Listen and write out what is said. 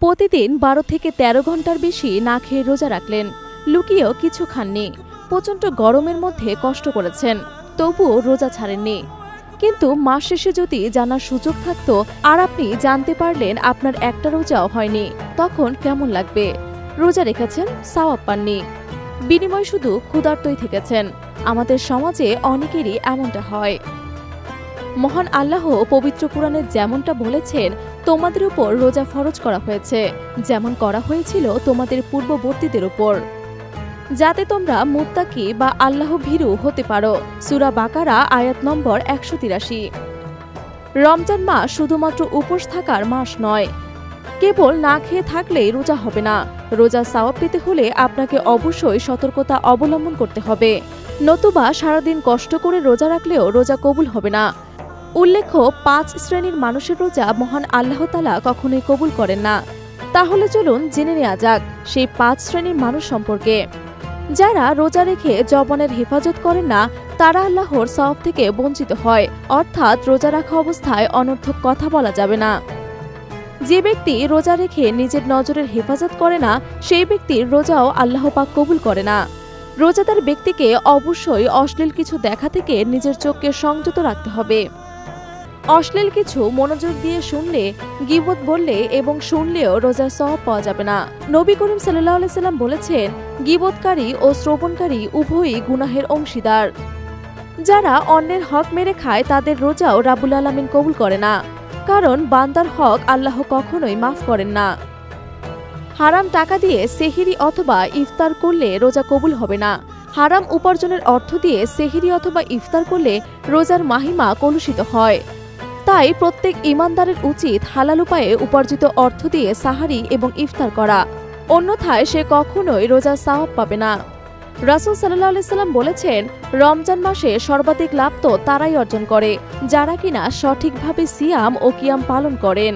প্রতিদিন 12 থেকে 13 ঘন্টার বেশি না খেয়ে রোজা রাখলেন, লুকিয়েও কিছু খাননি। প্রচণ্ড গরমের মধ্যে কষ্ট করেছেন, তবুও রোজা ছাড়েননি। কিন্তু মাস শেষে যদি জানার সুযোগ থাকতো আর আপনি জানতে পারলেন আপনার একটা রোজাও হয়নি, তখন কেমন লাগবে? রোজা রেখেছেন, সওয়াব পাননি, বিনিময় শুধু ক্ষুধার্তই থেকেছেন। আমাদের সমাজে অনেকেরই এমনটা হয়। মহান আল্লাহ পবিত্র কুরআনে যেমনটা বলেছেন, তোমাদের উপর রোজা ফরজ করা হয়েছে, যেমন করা হয়েছিল তোমাদের পূর্ববর্তীদের উপর, যাতে তোমরা মুত্তাকি বা আল্লাহ ভীরু হতে পারো। সূরা বাকারা আয়াত নম্বর 183। রমজান মাস শুধুমাত্র উপোস থাকার মাস নয়। কেবল না খেয়ে থাকলেই রোজা হবে না। রোজা সওয়াব পেতে হলে আপনাকে অবশ্যই সতর্কতা অবলম্বন করতে হবে, নতুবা সারাদিন কষ্ট করে রোজা রাখলেও রোজা কবুল হবে না। উল্লেখ্য, 5 শ্রেণীর মানুষের রোজা মহান আল্লাহ তাআলা কখনোই কবুল করেন না। তাহলে চলুন জেনে নেওয়া যাক সেই 5 শ্রেণীর মানুষ সম্পর্কে। যারা রোজা রেখে জবানের হেফাজত করেন না, তারা আল্লাহর সওয়াব থেকে বঞ্চিত হয়, অর্থাৎ রোজা রাখা অবস্থায় অনর্থক কথা বলা যাবে না। যে ব্যক্তি রোজা রেখে নিজের নজরের হেফাজত করে না, সেই ব্যক্তির রোজাও আল্লাহ পাক কবুল করে না। রোজাদার ব্যক্তিকে অবশ্যই অশ্লীল কিছু দেখা থেকে নিজের চোখকে সংযত রাখতে হবে। অশ্লীল কিছু মনোযোগ দিয়ে শুনলে, গীবত বললে এবং শুনলেও রোজার সওয়াব পাওয়া যাবে না। নবী করিম সাল্লাল্লাহু আলাইহি সাল্লাম বলেছেন, গীবতকারী ও শ্রবণকারী উভয়ই গুনাহের অংশীদার। যারা অন্যের হক মেরে খায়, তাদের রোজাও রাব্বুল আলামিন কবুল করে না, কারণ বান্দার হক আল্লাহ কখনোই মাফ করেন না। হারাম টাকা দিয়ে সেহরি অথবা ইফতার করলে রোজা কবুল হবে না। হারাম উপার্জনের অর্থ দিয়ে সেহরি অথবা ইফতার করলে রোজার মাহিমা কলুষিত হয়। তাই প্রত্যেক ঈমানদারের উচিত হালাল উপায়ে উপার্জিত অর্থ দিয়ে সাহারি এবং ইফতার করা, অন্যথায় সে কখনোই রোজার সওয়াব পাবে না। রাসূল সাল্লাল্লাহু আলাইহি সাল্লাম বলেছেন, রমজান মাসে সর্বাধিক লাভ তো তারাই অর্জন করে যারা কিনা সঠিকভাবে সিয়াম ও কিয়াম পালন করেন।